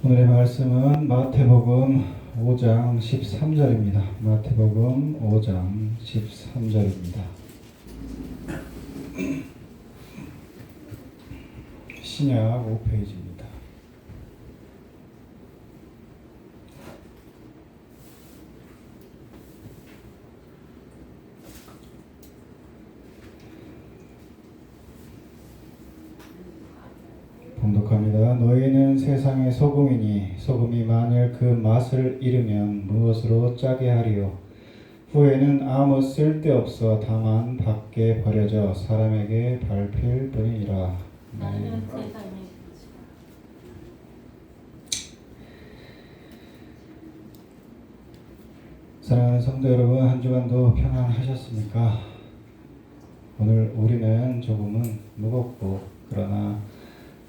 오늘의 말씀은 마태복음 5장 13절입니다. 마태복음 5장 13절입니다. 신약 5페이지입니다. 봉독합니다. 너희는 세상의 소금이니 소금이 만일 그 맛을 잃으면 무엇으로 짜게 하리요? 후에는 아무 쓸데없어 다만 밖에 버려져 사람에게 밟힐 뿐이니라. 네. 사랑하는 성도 여러분, 한 주간도 평안하셨습니까? 오늘 우리는 조금은 무겁고 그러나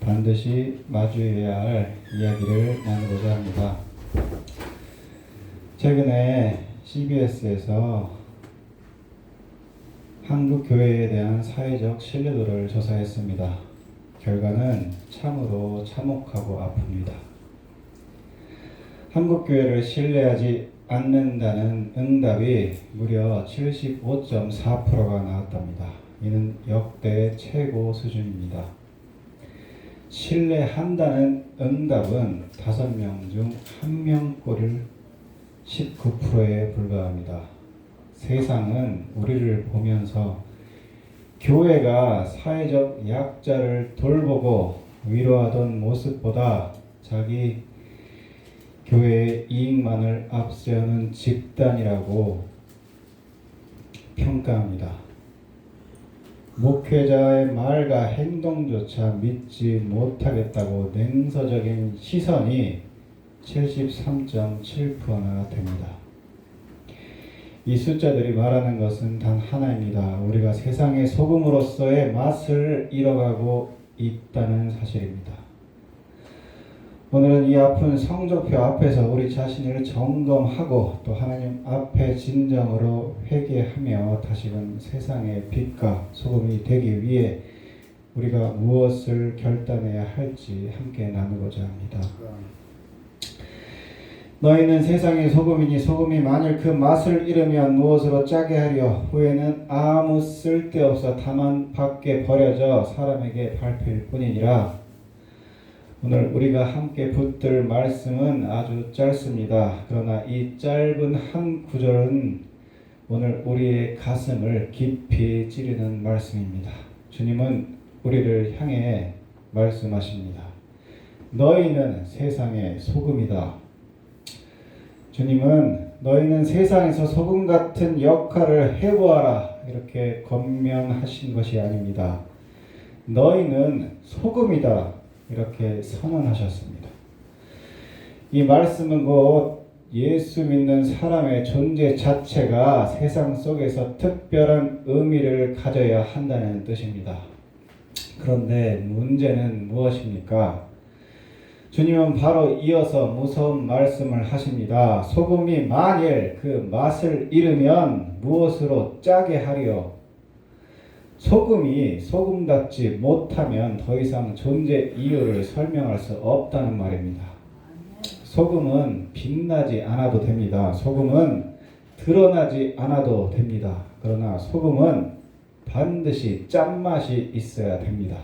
반드시 마주해야 할 이야기를 나누고자 합니다. 최근에 CBS에서 한국 교회에 대한 사회적 신뢰도를 조사했습니다. 결과는 참으로 참혹하고 아픕니다. 한국 교회를 신뢰하지 않는다는 응답이 무려 75.4%가 나왔답니다. 이는 역대 최고 수준입니다. 신뢰한다는 응답은 5명 중 1명꼴을 19%에 불과합니다. 세상은 우리를 보면서 교회가 사회적 약자를 돌보고 위로하던 모습보다 자기 교회의 이익만을 앞세우는 집단이라고 평가합니다. 목회자의 말과 행동조차 믿지 못하겠다고 냉소적인 시선이 73.7%나 됩니다. 이 숫자들이 말하는 것은 단 하나입니다. 우리가 세상의 소금으로서의 맛을 잃어가고 있다는 사실입니다. 오늘은 이 아픈 성적표 앞에서 우리 자신을 점검하고 또 하나님 앞에 진정으로 회개하며 다시금 세상의 빛과 소금이 되기 위해 우리가 무엇을 결단해야 할지 함께 나누고자 합니다. 너희는 세상의 소금이니 소금이 만일 그 맛을 잃으면 무엇으로 짜게 하려? 후에는 아무 쓸데없어 다만 밖에 버려져 사람에게 밟힐 뿐이니라. 오늘 우리가 함께 붙들 말씀은 아주 짧습니다. 그러나 이 짧은 한 구절은 오늘 우리의 가슴을 깊이 찌르는 말씀입니다. 주님은 우리를 향해 말씀하십니다. 너희는 세상의 소금이다. 주님은 너희는 세상에서 소금 같은 역할을 해보아라 이렇게 권면하신 것이 아닙니다. 너희는 소금이다. 이렇게 선언하셨습니다. 이 말씀은 곧 예수 믿는 사람의 존재 자체가 세상 속에서 특별한 의미를 가져야 한다는 뜻입니다. 그런데 문제는 무엇입니까? 주님은 바로 이어서 무서운 말씀을 하십니다. 소금이 만일 그 맛을 잃으면 무엇으로 짜게 하리요? 소금이 소금답지 못하면 더 이상 존재 이유를 설명할 수 없다는 말입니다. 소금은 빛나지 않아도 됩니다. 소금은 드러나지 않아도 됩니다. 그러나 소금은 반드시 짠맛이 있어야 됩니다.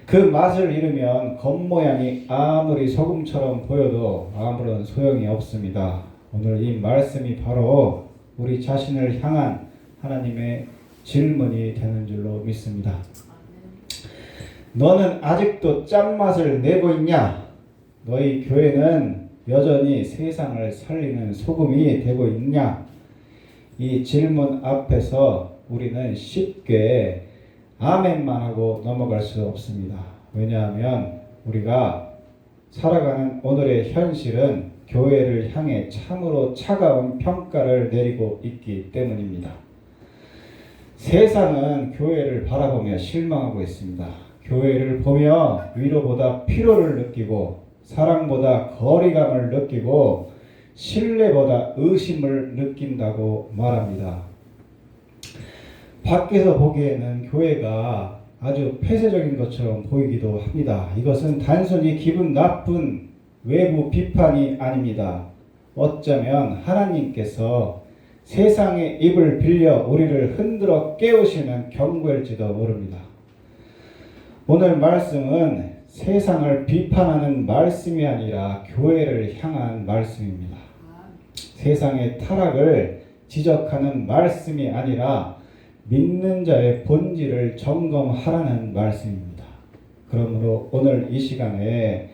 그 맛을 잃으면 겉모양이 아무리 소금처럼 보여도 아무런 소용이 없습니다. 오늘 이 말씀이 바로 우리 자신을 향한 하나님의 질문이 되는 줄로 믿습니다. 너는 아직도 짠맛을 내고 있냐? 너희 교회는 여전히 세상을 살리는 소금이 되고 있냐? 이 질문 앞에서 우리는 쉽게 아멘만 하고 넘어갈 수 없습니다. 왜냐하면 우리가 살아가는 오늘의 현실은 교회를 향해 참으로 차가운 평가를 내리고 있기 때문입니다. 세상은 교회를 바라보며 실망하고 있습니다. 교회를 보며 위로보다 피로를 느끼고 사랑보다 거리감을 느끼고 신뢰보다 의심을 느낀다고 말합니다. 밖에서 보기에는 교회가 아주 폐쇄적인 것처럼 보이기도 합니다. 이것은 단순히 기분 나쁜 외부 비판이 아닙니다. 어쩌면 하나님께서 세상의 입을 빌려 우리를 흔들어 깨우시는 경고일지도 모릅니다. 오늘 말씀은 세상을 비판하는 말씀이 아니라 교회를 향한 말씀입니다. 세상의 타락을 지적하는 말씀이 아니라 믿는 자의 본질을 점검하라는 말씀입니다. 그러므로 오늘 이 시간에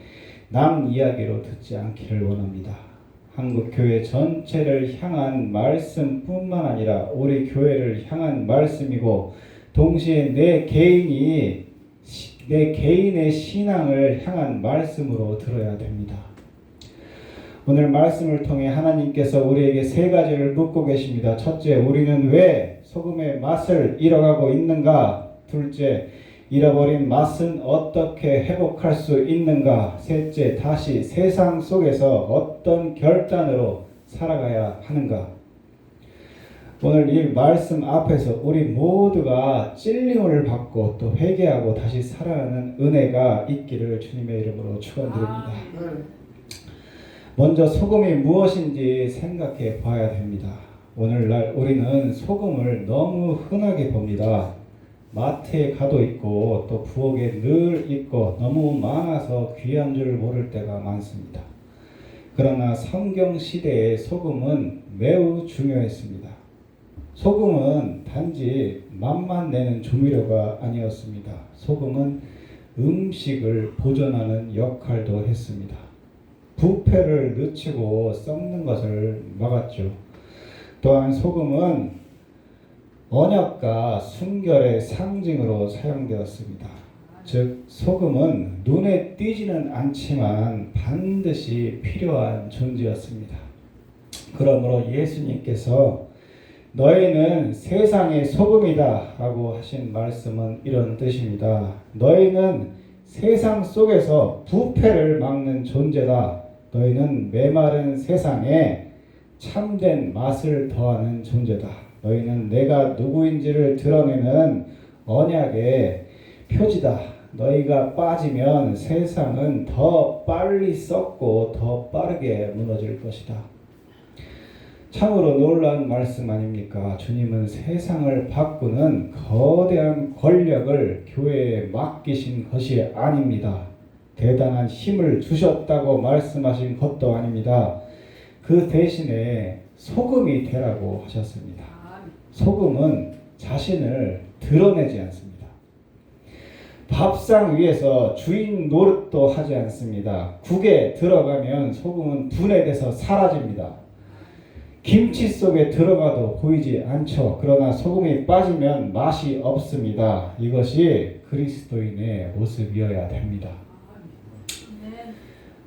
남 이야기로 듣지 않기를 원합니다. 한국 교회 전체를 향한 말씀뿐만 아니라 우리 교회를 향한 말씀이고 동시에 내 개인의 신앙을 향한 말씀으로 들어야 됩니다. 오늘 말씀을 통해 하나님께서 우리에게 세 가지를 묻고 계십니다. 첫째, 우리는 왜 소금의 맛을 잃어가고 있는가? 둘째, 잃어버린 맛은 어떻게 회복할 수 있는가? 셋째, 다시 세상 속에서 어떤 결단으로 살아가야 하는가? 오늘 이 말씀 앞에서 우리 모두가 찔림을 받고 또 회개하고 다시 살아가는 은혜가 있기를 주님의 이름으로 축원드립니다. 먼저 소금이 무엇인지 생각해 봐야 됩니다. 오늘날 우리는 소금을 너무 흔하게 봅니다. 마트에 가도 있고 또 부엌에 늘 있고 너무 많아서 귀한 줄 모를 때가 많습니다. 그러나 성경 시대의 소금은 매우 중요했습니다. 소금은 단지 맛만 내는 조미료가 아니었습니다. 소금은 음식을 보존하는 역할도 했습니다. 부패를 늦추고 썩는 것을 막았죠. 또한 소금은 언약과 순결의 상징으로 사용되었습니다. 즉 소금은 눈에 띄지는 않지만 반드시 필요한 존재였습니다. 그러므로 예수님께서 너희는 세상의 소금이다 라고 하신 말씀은 이런 뜻입니다. 너희는 세상 속에서 부패를 막는 존재다. 너희는 메마른 세상에 참된 맛을 더하는 존재다. 너희는 내가 누구인지를 드러내는 언약의 표지다. 너희가 빠지면 세상은 더 빨리 썩고 더 빠르게 무너질 것이다. 참으로 놀라운 말씀 아닙니까? 주님은 세상을 바꾸는 거대한 권력을 교회에 맡기신 것이 아닙니다. 대단한 힘을 주셨다고 말씀하신 것도 아닙니다. 그 대신에 소금이 되라고 하셨습니다. 소금은 자신을 드러내지 않습니다. 밥상 위에서 주인 노릇도 하지 않습니다. 국에 들어가면 소금은 분해돼서 사라집니다. 김치 속에 들어가도 보이지 않죠. 그러나 소금이 빠지면 맛이 없습니다. 이것이 그리스도인의 모습이어야 됩니다.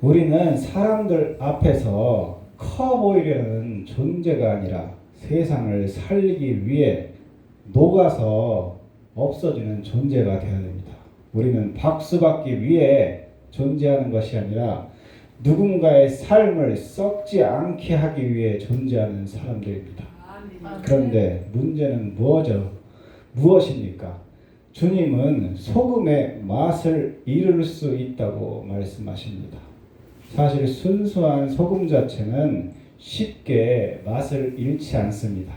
우리는 사람들 앞에서 커 보이려는 존재가 아니라 세상을 살리기 위해 녹아서 없어지는 존재가 되어야 됩니다. 우리는 박수받기 위해 존재하는 것이 아니라 누군가의 삶을 썩지 않게 하기 위해 존재하는 사람들입니다. 그런데 문제는 무엇입니까? 주님은 소금의 맛을 잃을 수 있다고 말씀하십니다. 사실 순수한 소금 자체는 쉽게 맛을 잃지 않습니다.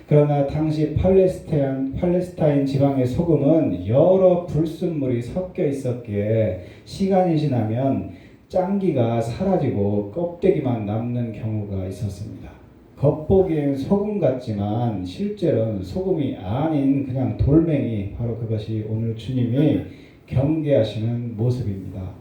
그러나 당시 팔레스타인 지방의 소금은 여러 불순물이 섞여 있었기에 시간이 지나면 짠기가 사라지고 껍데기만 남는 경우가 있었습니다. 겉보기엔 소금 같지만 실제로는 소금이 아닌 그냥 돌멩이, 바로 그것이 오늘 주님이 경계하시는 모습입니다.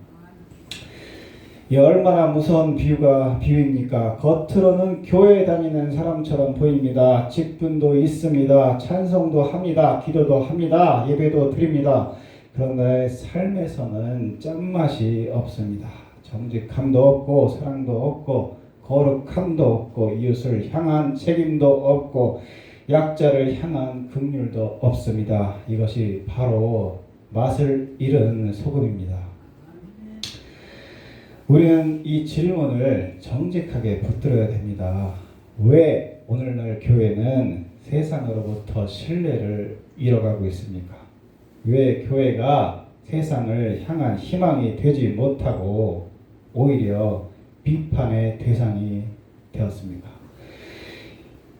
이 얼마나 무서운 비유입니까? 겉으로는 교회 다니는 사람처럼 보입니다. 직분도 있습니다. 찬송도 합니다. 기도도 합니다. 예배도 드립니다. 그런데 삶에서는 짠맛이 없습니다. 정직함도 없고 사랑도 없고 거룩함도 없고 이웃을 향한 책임도 없고 약자를 향한 긍휼도 없습니다. 이것이 바로 맛을 잃은 소금입니다. 우리는 이 질문을 정직하게 붙들어야 됩니다. 왜 오늘날 교회는 세상으로부터 신뢰를 잃어가고 있습니까? 왜 교회가 세상을 향한 희망이 되지 못하고 오히려 비판의 대상이 되었습니까?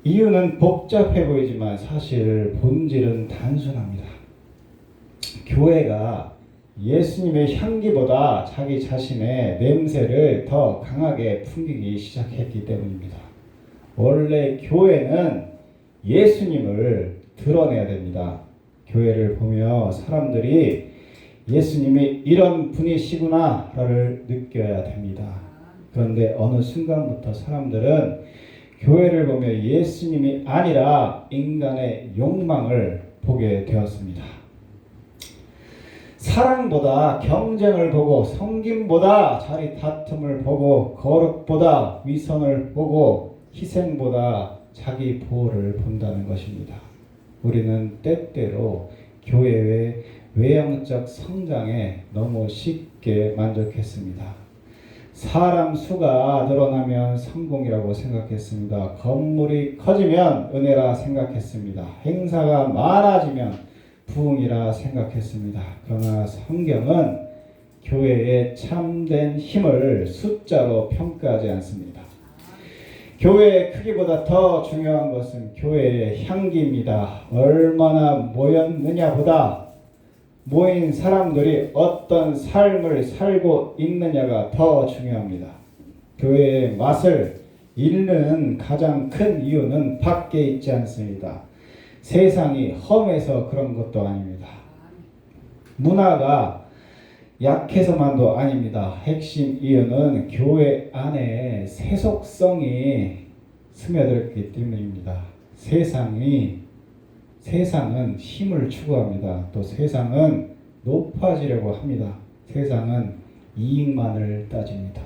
이유는 복잡해 보이지만 사실 본질은 단순합니다. 교회가 예수님의 향기보다 자기 자신의 냄새를 더 강하게 풍기기 시작했기 때문입니다. 원래 교회는 예수님을 드러내야 됩니다. 교회를 보며 사람들이 예수님이 이런 분이시구나를 느껴야 됩니다. 그런데 어느 순간부터 사람들은 교회를 보며 예수님이 아니라 인간의 욕망을 보게 되었습니다. 사랑보다 경쟁을 보고, 섬김보다 자리 다툼을 보고, 거룩보다 위선을 보고, 희생보다 자기 보호를 본다는 것입니다. 우리는 때때로 교회의 외형적 성장에 너무 쉽게 만족했습니다. 사람 수가 늘어나면 성공이라고 생각했습니다. 건물이 커지면 은혜라 생각했습니다. 행사가 많아지면 부흥이라 생각했습니다. 그러나 성경은 교회의 참된 힘을 숫자로 평가하지 않습니다. 교회의 크기보다 더 중요한 것은 교회의 향기입니다. 얼마나 모였느냐보다 모인 사람들이 어떤 삶을 살고 있느냐가 더 중요합니다. 교회의 맛을 잃는 가장 큰 이유는 밖에 있지 않습니다. 세상이 험해서 그런 것도 아닙니다. 문화가 약해서만도 아닙니다. 핵심 이유는 교회 안에 세속성이 스며들었기 때문입니다. 세상은 힘을 추구합니다. 또 세상은 높아지려고 합니다. 세상은 이익만을 따집니다.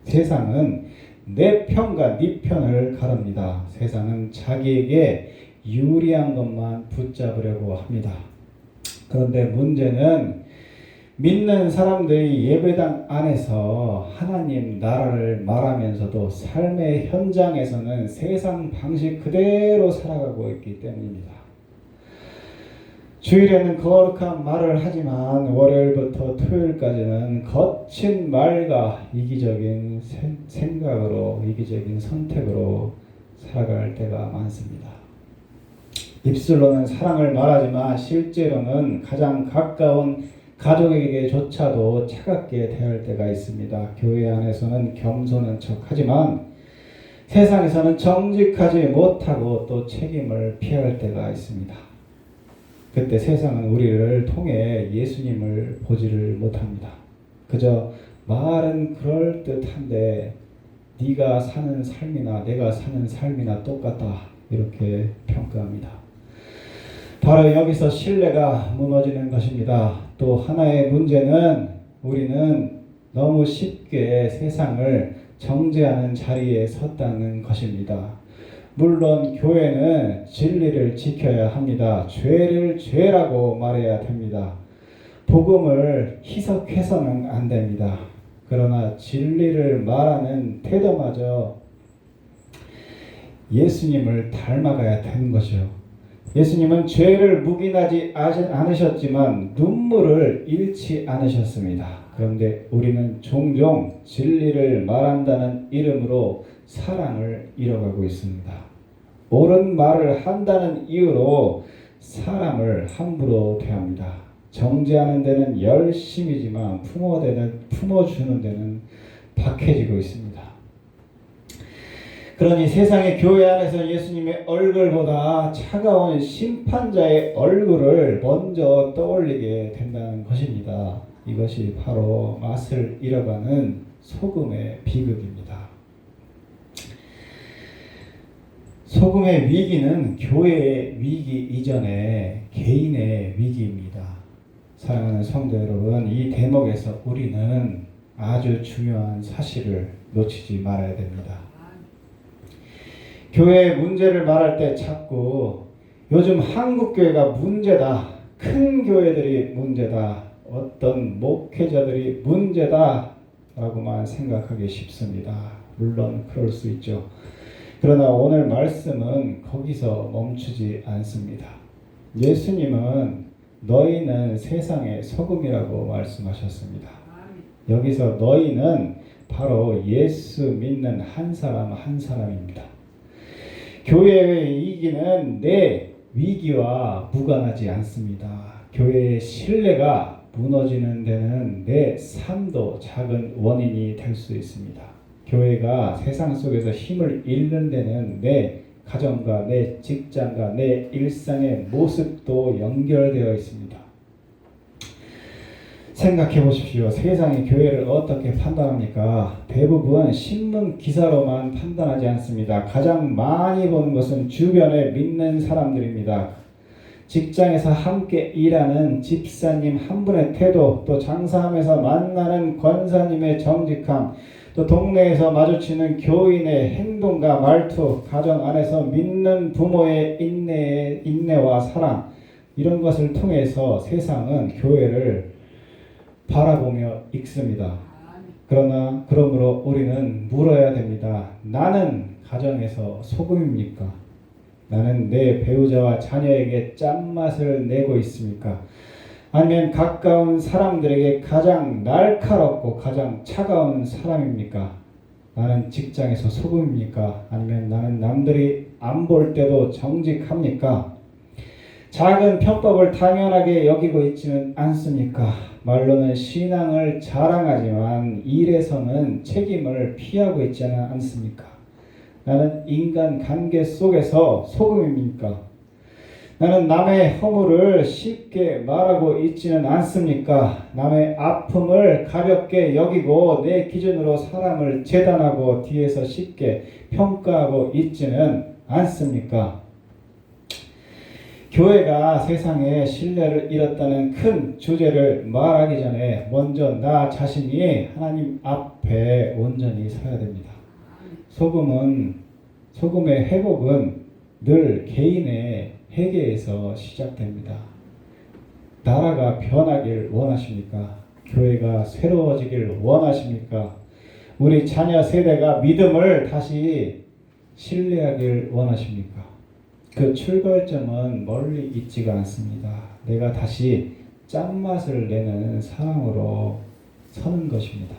세상은 내 편과 네 편을 가릅니다. 세상은 자기에게 유리한 것만 붙잡으려고 합니다. 그런데 문제는 믿는 사람들이 예배당 안에서 하나님 나라를 말하면서도 삶의 현장에서는 세상 방식 그대로 살아가고 있기 때문입니다. 주일에는 거룩한 말을 하지만 월요일부터 토요일까지는 거친 말과 이기적인 생각으로, 이기적인 선택으로 살아갈 때가 많습니다. 입술로는 사랑을 말하지만 실제로는 가장 가까운 가족에게조차도 차갑게 대할 때가 있습니다. 교회 안에서는 겸손한 척하지만 세상에서는 정직하지 못하고 또 책임을 피할 때가 있습니다. 그때 세상은 우리를 통해 예수님을 보지를 못합니다. 그저 말은 그럴듯한데 네가 사는 삶이나 내가 사는 삶이나 똑같다 이렇게 평가합니다. 바로 여기서 신뢰가 무너지는 것입니다. 또 하나의 문제는 우리는 너무 쉽게 세상을 정죄하는 자리에 섰다는 것입니다. 물론 교회는 진리를 지켜야 합니다. 죄를 죄라고 말해야 됩니다. 복음을 희석해서는 안 됩니다. 그러나 진리를 말하는 태도마저 예수님을 닮아가야 되는 것이요. 예수님은 죄를 묵인하지 않으셨지만 눈물을 잃지 않으셨습니다. 그런데 우리는 종종 진리를 말한다는 이름으로 사랑을 잃어가고 있습니다. 옳은 말을 한다는 이유로 사람을 함부로 대합니다. 정죄하는 데는 열심이지만 품어주는 데는 박해지고 있습니다. 그러니 세상의 교회 안에서 예수님의 얼굴보다 차가운 심판자의 얼굴을 먼저 떠올리게 된다는 것입니다. 이것이 바로 맛을 잃어가는 소금의 비극입니다. 소금의 위기는 교회의 위기 이전에 개인의 위기입니다. 사랑하는 성도 여러분, 이 대목에서 우리는 아주 중요한 사실을 놓치지 말아야 됩니다. 교회의 문제를 말할 때 자꾸 요즘 한국교회가 문제다, 큰 교회들이 문제다, 어떤 목회자들이 문제다 라고만 생각하기 쉽습니다. 물론 그럴 수 있죠. 그러나 오늘 말씀은 거기서 멈추지 않습니다. 예수님은 너희는 세상의 소금이라고 말씀하셨습니다. 여기서 너희는 바로 예수 믿는 한 사람 한 사람입니다. 교회의 위기는 내 위기와 무관하지 않습니다. 교회의 신뢰가 무너지는 데는 내 삶도 작은 원인이 될 수 있습니다. 교회가 세상 속에서 힘을 잃는 데는 내 가정과 내 직장과 내 일상의 모습도 연결되어 있습니다. 생각해 보십시오. 세상이 교회를 어떻게 판단합니까? 대부분 신문 기사로만 판단하지 않습니다. 가장 많이 보는 것은 주변에 믿는 사람들입니다. 직장에서 함께 일하는 집사님 한 분의 태도, 또 장사하면서 만나는 권사님의 정직함, 또 동네에서 마주치는 교인의 행동과 말투, 가정 안에서 믿는 부모의 인내와 사랑, 이런 것을 통해서 세상은 교회를 바라보며 읽습니다. 그러므로 우리는 물어야 됩니다. 나는 가정에서 소금입니까? 나는 내 배우자와 자녀에게 짠맛을 내고 있습니까? 아니면 가까운 사람들에게 가장 날카롭고 가장 차가운 사람입니까? 나는 직장에서 소금입니까? 아니면 나는 남들이 안 볼 때도 정직합니까? 작은 편법을 당연하게 여기고 있지는 않습니까? 말로는 신앙을 자랑하지만 일에서는 책임을 피하고 있지는 않습니까? 나는 인간 관계 속에서 소금입니까? 나는 남의 허물을 쉽게 말하고 있지는 않습니까? 남의 아픔을 가볍게 여기고 내 기준으로 사람을 재단하고 뒤에서 쉽게 평가하고 있지는 않습니까? 교회가 세상에 신뢰를 잃었다는 큰 주제를 말하기 전에 먼저 나 자신이 하나님 앞에 온전히 서야 됩니다. 소금의 회복은 늘 개인의 회개에서 시작됩니다. 나라가 변하길 원하십니까? 교회가 새로워지길 원하십니까? 우리 자녀 세대가 믿음을 다시 신뢰하길 원하십니까? 그 출발점은 멀리 있지가 않습니다. 내가 다시 짠맛을 내는 사랑으로 서는 것입니다.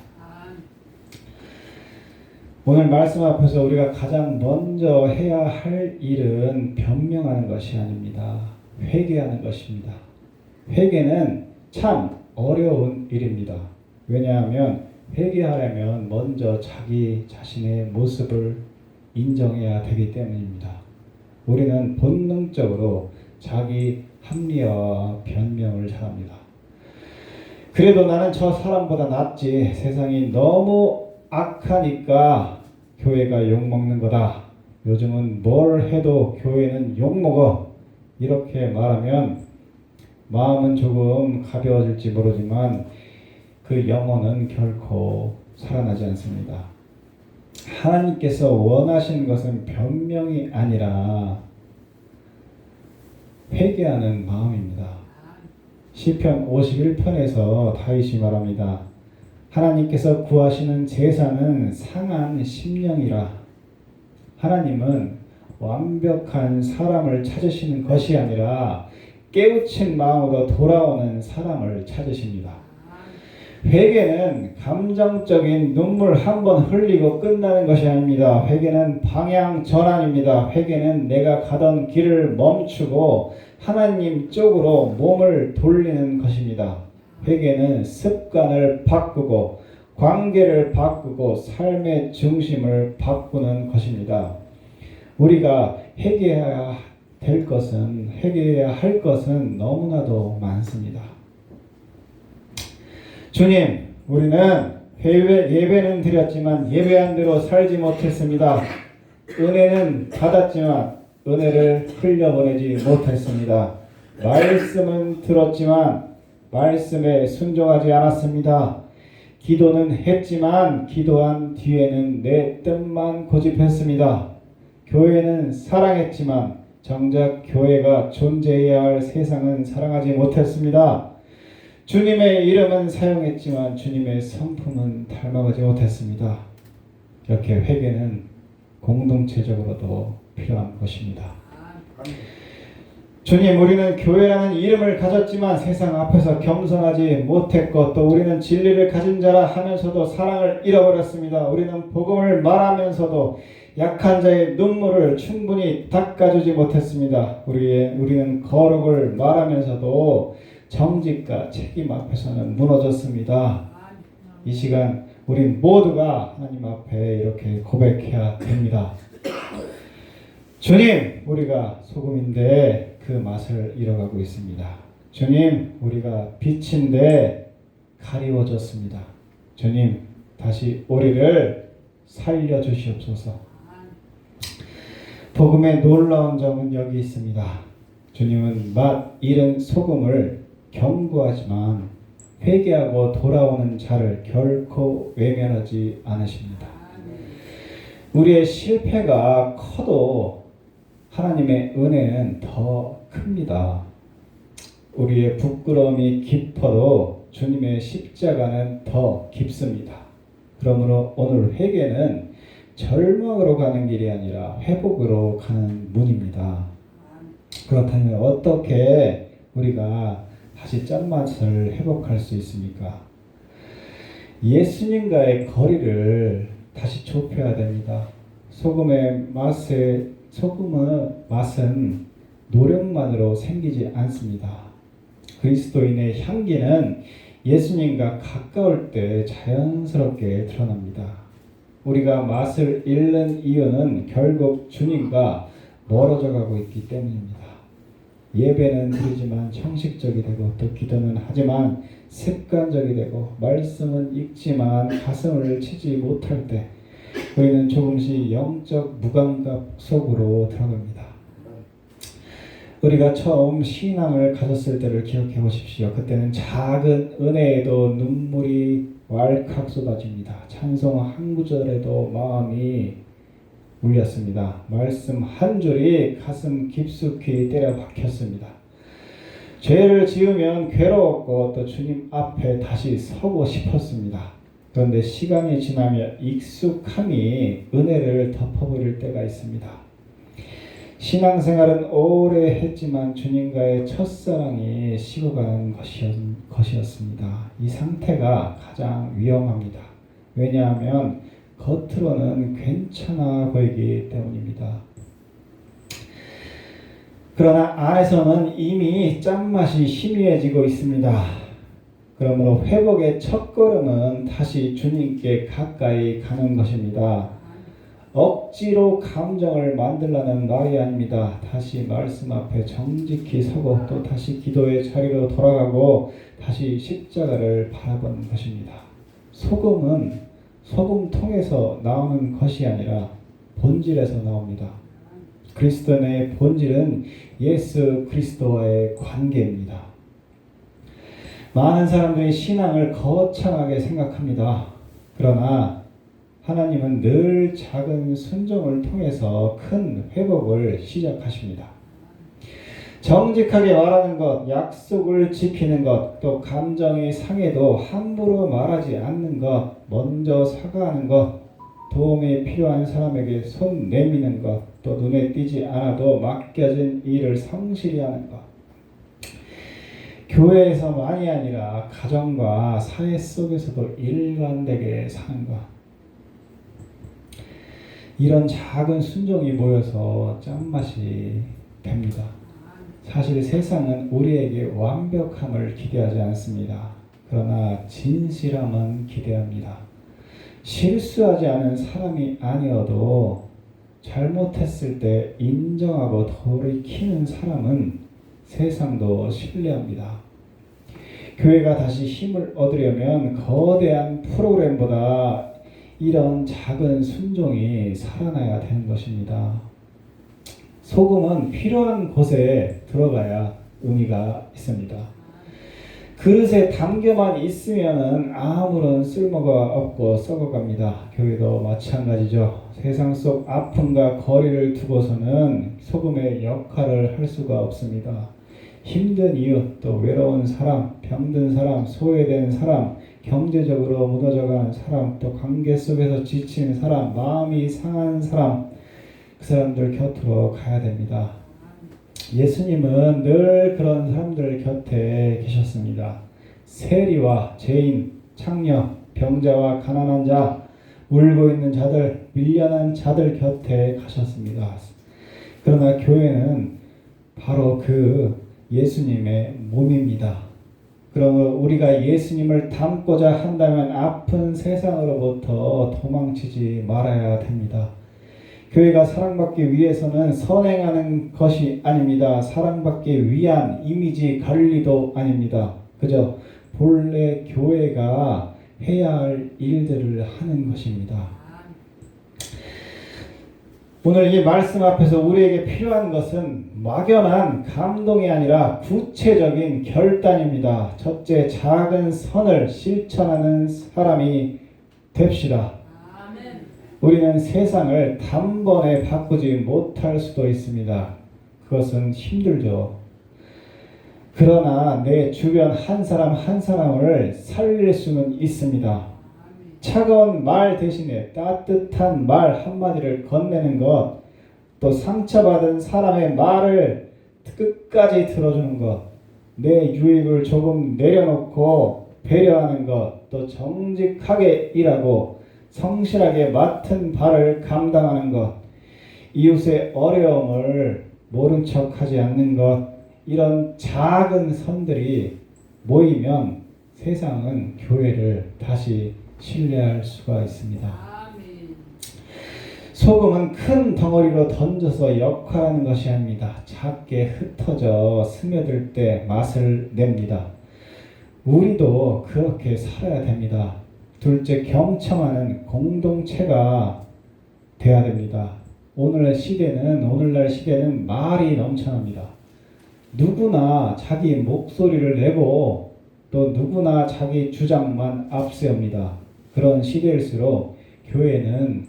오늘 말씀 앞에서 우리가 가장 먼저 해야 할 일은 변명하는 것이 아닙니다. 회개하는 것입니다. 회개는 참 어려운 일입니다. 왜냐하면 회개하려면 먼저 자기 자신의 모습을 인정해야 되기 때문입니다. 우리는 본능적으로 자기 합리화와 변명을 잘합니다. 그래도 나는 저 사람보다 낫지. 세상이 너무 악하니까 교회가 욕먹는 거다. 요즘은 뭘 해도 교회는 욕먹어. 이렇게 말하면 마음은 조금 가벼워질지 모르지만 그 영혼은 결코 살아나지 않습니다. 하나님께서 원하시는 것은 변명이 아니라 회개하는 마음입니다. 시편 51편에서 다윗이 말합니다. 하나님께서 구하시는 제사는 상한 심령이라. 하나님은 완벽한 사람을 찾으시는 것이 아니라 깨우친 마음으로 돌아오는 사람을 찾으십니다. 회개는 감정적인 눈물 한 번 흘리고 끝나는 것이 아닙니다. 회개는 방향 전환입니다. 회개는 내가 가던 길을 멈추고 하나님 쪽으로 몸을 돌리는 것입니다. 회개는 습관을 바꾸고 관계를 바꾸고 삶의 중심을 바꾸는 것입니다. 우리가 회개해야 할 것은 너무나도 많습니다. 주님, 우리는 예배는 드렸지만 예배한 대로 살지 못했습니다. 은혜는 받았지만 은혜를 흘려보내지 못했습니다. 말씀은 들었지만 말씀에 순종하지 않았습니다. 기도는 했지만 기도한 뒤에는 내 뜻만 고집했습니다. 교회는 사랑했지만 정작 교회가 존재해야 할 세상은 사랑하지 못했습니다. 주님의 이름은 사용했지만 주님의 성품은 닮아가지 못했습니다. 이렇게 회개는 공동체적으로도 필요한 것입니다. 주님, 우리는 교회라는 이름을 가졌지만 세상 앞에서 겸손하지 못했고 또 우리는 진리를 가진 자라 하면서도 사랑을 잃어버렸습니다. 우리는 복음을 말하면서도 약한 자의 눈물을 충분히 닦아주지 못했습니다. 우리는 거룩을 말하면서도 정직과 책임 앞에서는 무너졌습니다. 이 시간 우리 모두가 하나님 앞에 이렇게 고백해야 됩니다. 주님, 우리가 소금인데 그 맛을 잃어가고 있습니다. 주님, 우리가 빛인데 가리워졌습니다. 주님, 다시 우리를 살려주시옵소서. 복음의 놀라운 점은 여기 있습니다. 주님은 맛 잃은 소금을 경고하지만 회개하고 돌아오는 자를 결코 외면하지 않으십니다. 우리의 실패가 커도 하나님의 은혜는 더 큽니다. 우리의 부끄러움이 깊어도 주님의 십자가는 더 깊습니다. 그러므로 오늘 회개는 절망으로 가는 길이 아니라 회복으로 가는 문입니다. 그렇다면 어떻게 우리가 다시 짠맛을 회복할 수 있습니까? 예수님과의 거리를 다시 좁혀야 됩니다. 소금의 맛은 노력만으로 생기지 않습니다. 그리스도인의 향기는 예수님과 가까울 때 자연스럽게 드러납니다. 우리가 맛을 잃는 이유는 결국 주님과 멀어져 가고 있기 때문입니다. 예배는 드리지만 형식적이 되고 또 기도는 하지만 습관적이 되고 말씀은 읽지만 가슴을 치지 못할 때 우리는 조금씩 영적 무감각 속으로 들어갑니다. 우리가 처음 신앙을 가졌을 때를 기억해 보십시오. 그때는 작은 은혜에도 눈물이 왈칵 쏟아집니다. 찬송 한 구절에도 마음이 울렸습니다. 말씀 한 줄이 가슴 깊숙이 때려 박혔습니다. 죄를 지으면 괴로웠고 또 주님 앞에 다시 서고 싶었습니다. 그런데 시간이 지나면 익숙함이 은혜를 덮어버릴 때가 있습니다. 신앙생활은 오래 했지만 주님과의 첫사랑이 식어가는 것이었습니다. 이 상태가 가장 위험합니다. 왜냐하면 겉으로는 괜찮아 보이기 때문입니다. 그러나 안에서는 이미 짠맛이 희미해지고 있습니다. 그러므로 회복의 첫걸음은 다시 주님께 가까이 가는 것입니다. 억지로 감정을 만들라는 말이 아닙니다. 다시 말씀 앞에 정직히 서고 또 다시 기도의 자리로 돌아가고 다시 십자가를 바라보는 것입니다. 소금은 소금통에서 나오는 것이 아니라 본질에서 나옵니다. 그리스도인의 본질은 예수 그리스도와의 관계입니다. 많은 사람들이 신앙을 거창하게 생각합니다. 그러나 하나님은 늘 작은 순종을 통해서 큰 회복을 시작하십니다. 정직하게 말하는 것, 약속을 지키는 것, 또 감정이 상해도 함부로 말하지 않는 것, 먼저 사과하는 것, 도움이 필요한 사람에게 손 내미는 것, 또 눈에 띄지 않아도 맡겨진 일을 성실히 하는 것. 교회에서만이 아니라 가정과 사회 속에서도 일관되게 사는 것. 이런 작은 순종이 모여서 짠맛이 됩니다. 사실 세상은 우리에게 완벽함을 기대하지 않습니다. 그러나 진실함은 기대합니다. 실수하지 않은 사람이 아니어도 잘못했을 때 인정하고 돌이키는 사람은 세상도 신뢰합니다. 교회가 다시 힘을 얻으려면 거대한 프로그램보다 이런 작은 순종이 살아나야 되는 것입니다. 소금은 필요한 곳에 들어가야 의미가 있습니다. 그릇에 담겨만 있으면 아무런 쓸모가 없고 썩어갑니다. 교회도 마찬가지죠. 세상 속 아픔과 거리를 두고서는 소금의 역할을 할 수가 없습니다. 힘든 이웃, 또 외로운 사람, 병든 사람, 소외된 사람, 경제적으로 무너져가는 사람, 또 관계 속에서 지친 사람, 마음이 상한 사람, 그 사람들 곁으로 가야 됩니다. 예수님은 늘 그런 사람들 곁에 계셨습니다. 세리와 죄인, 창녀, 병자와 가난한 자, 울고 있는 자들, 밀려난 자들 곁에 가셨습니다. 그러나 교회는 바로 그 예수님의 몸입니다. 그러므로 우리가 예수님을 닮고자 한다면 아픈 세상으로부터 도망치지 말아야 됩니다. 교회가 사랑받기 위해서는 선행하는 것이 아닙니다. 사랑받기 위한 이미지 관리도 아닙니다. 그저 본래 교회가 해야 할 일들을 하는 것입니다. 오늘 이 말씀 앞에서 우리에게 필요한 것은 막연한 감동이 아니라 구체적인 결단입니다. 첫째, 작은 선을 실천하는 사람이 됩시다. 우리는 세상을 단번에 바꾸지 못할 수도 있습니다. 그것은 힘들죠. 그러나 내 주변 한 사람 한 사람을 살릴 수는 있습니다. 차가운 말 대신에 따뜻한 말 한마디를 건네는 것, 또 상처받은 사람의 말을 끝까지 들어주는 것, 내 유익을 조금 내려놓고 배려하는 것, 또 정직하게 일하고 성실하게 맡은 바를 감당하는 것, 이웃의 어려움을 모른 척하지 않는 것, 이런 작은 선들이 모이면 세상은 교회를 다시 신뢰할 수가 있습니다. 소금은 큰 덩어리로 던져서 역할하는 것이 아닙니다. 작게 흩어져 스며들 때 맛을 냅니다. 우리도 그렇게 살아야 됩니다. 둘째, 경청하는 공동체가 돼야 됩니다. 오늘날 시대는 말이 넘쳐납니다. 누구나 자기 목소리를 내고 또 누구나 자기 주장만 앞세웁니다. 그런 시대일수록 교회는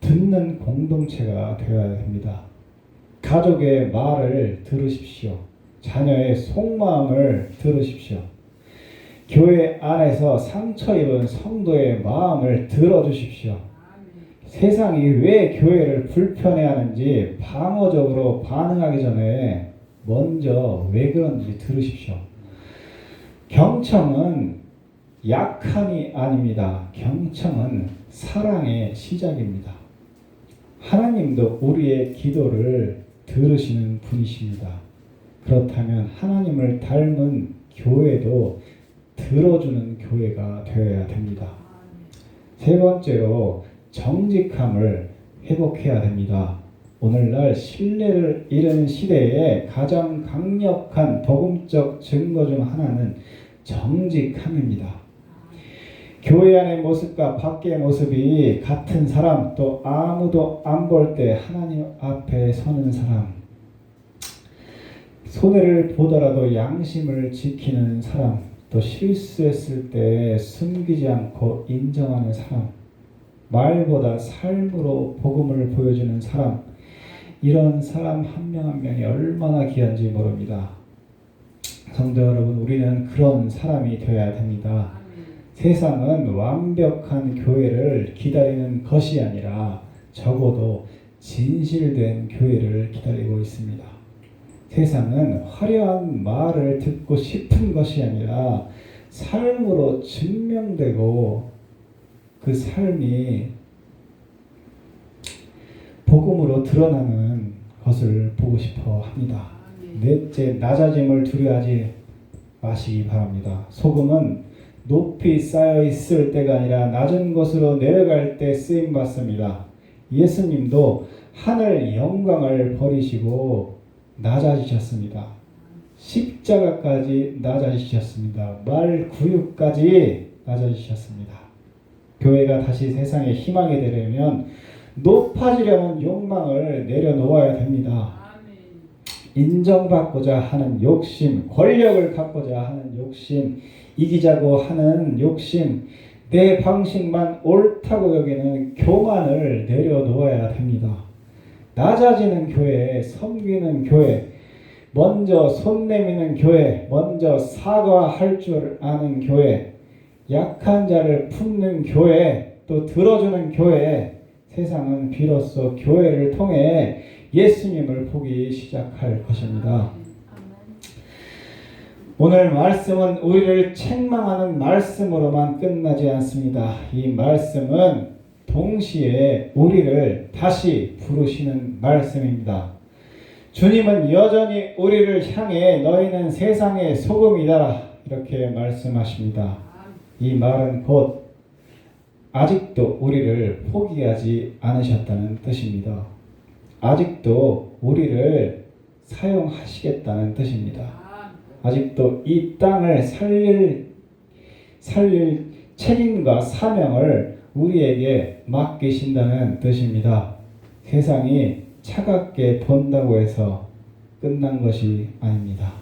듣는 공동체가 되어야 됩니다. 가족의 말을 들으십시오. 자녀의 속마음을 들으십시오. 교회 안에서 상처 입은 성도의 마음을 들어주십시오. 세상이 왜 교회를 불편해하는지 방어적으로 반응하기 전에 먼저 왜 그런지 들으십시오. 경청은 약함이 아닙니다. 경청은 사랑의 시작입니다. 하나님도 우리의 기도를 들으시는 분이십니다. 그렇다면 하나님을 닮은 교회도 들어주는 교회가 되어야 됩니다. 세 번째로 정직함을 회복해야 됩니다. 오늘날 신뢰를 잃은 시대에 가장 강력한 복음적 증거 중 하나는 정직함입니다. 교회 안의 모습과 밖의 모습이 같은 사람, 또 아무도 안 볼 때 하나님 앞에 서는 사람, 손해를 보더라도 양심을 지키는 사람, 또 실수했을 때 숨기지 않고 인정하는 사람, 말보다 삶으로 복음을 보여주는 사람, 이런 사람 한 명 한 명이 얼마나 귀한지 모릅니다. 성도 여러분, 우리는 그런 사람이 되어야 됩니다. 세상은 완벽한 교회를 기다리는 것이 아니라 적어도 진실된 교회를 기다리고 있습니다. 세상은 화려한 말을 듣고 싶은 것이 아니라 삶으로 증명되고 그 삶이 복음으로 드러나는 것을 보고 싶어 합니다. 넷째, 낮아짐을 두려워하지 마시기 바랍니다. 소금은 높이 쌓여 있을 때가 아니라 낮은 곳으로 내려갈 때 쓰임 받습니다. 예수님도 하늘 영광을 버리시고 낮아지셨습니다. 십자가까지 낮아지셨습니다. 말 구유까지 낮아지셨습니다. 교회가 다시 세상의 희망이 되려면 높아지려는 욕망을 내려놓아야 됩니다. 인정받고자 하는 욕심, 권력을 갖고자 하는 욕심, 이기자고 하는 욕심, 내 방식만 옳다고 여기는 교만을 내려놓아야 됩니다. 낮아지는 교회, 섬기는 교회, 먼저 손 내미는 교회, 먼저 사과할 줄 아는 교회, 약한 자를 품는 교회, 또 들어주는 교회, 세상은 비로소 교회를 통해 예수님을 보기 시작할 것입니다. 오늘 말씀은 우리를 책망하는 말씀으로만 끝나지 않습니다. 이 말씀은 동시에 우리를 다시 부르시는 말씀입니다. 주님은 여전히 우리를 향해 너희는 세상의 소금이다 이렇게 말씀하십니다. 이 말은 곧 아직도 우리를 포기하지 않으셨다는 뜻입니다. 아직도 우리를 사용하시겠다는 뜻입니다. 아직도 이 땅을 살릴 책임과 사명을 우리에게 맡기신다는 뜻입니다. 세상이 차갑게 본다고 해서 끝난 것이 아닙니다.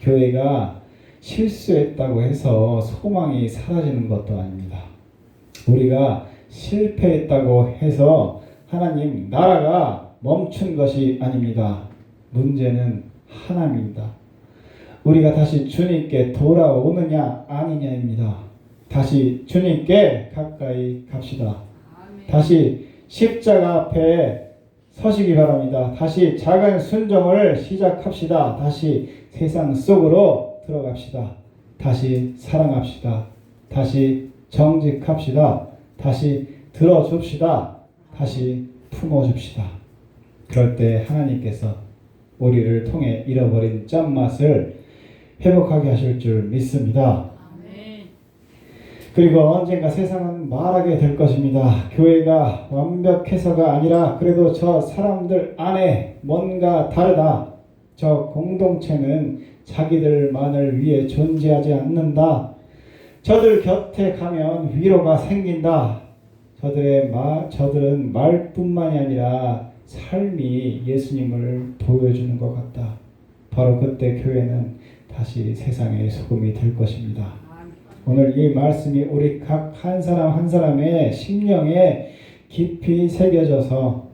교회가 실수했다고 해서 소망이 사라지는 것도 아닙니다. 우리가 실패했다고 해서 하나님 나라가 멈춘 것이 아닙니다. 문제는 하나입니다. 우리가 다시 주님께 돌아오느냐 아니냐입니다. 다시 주님께 가까이 갑시다. 다시 십자가 앞에 서시기 바랍니다. 다시 작은 순종을 시작합시다. 다시 세상 속으로 들어갑시다. 다시 사랑합시다. 다시 정직합시다. 다시 들어줍시다. 다시 품어줍시다. 그럴 때 하나님께서 우리를 통해 잃어버린 짠맛을 회복하게 하실 줄 믿습니다. 그리고 언젠가 세상은 말하게 될 것입니다. 교회가 완벽해서가 아니라 그래도 저 사람들 안에 뭔가 다르다. 저 공동체는 자기들만을 위해 존재하지 않는다. 저들 곁에 가면 위로가 생긴다. 저들은 말뿐만이 아니라 삶이 예수님을 보여주는 것 같다. 바로 그때 교회는 다시 세상의 소금이 될 것입니다. 오늘 이 말씀이 우리 각 한 사람 한 사람의 심령에 깊이 새겨져서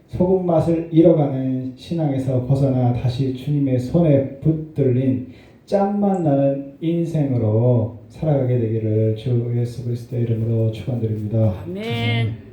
소금 맛을 잃어가는 신앙에서 벗어나 다시 주님의 손에 붙들린 짠맛 나는 인생으로 살아가게 되기를 주 예수 그리스도의 이름으로 축원드립니다. 아멘.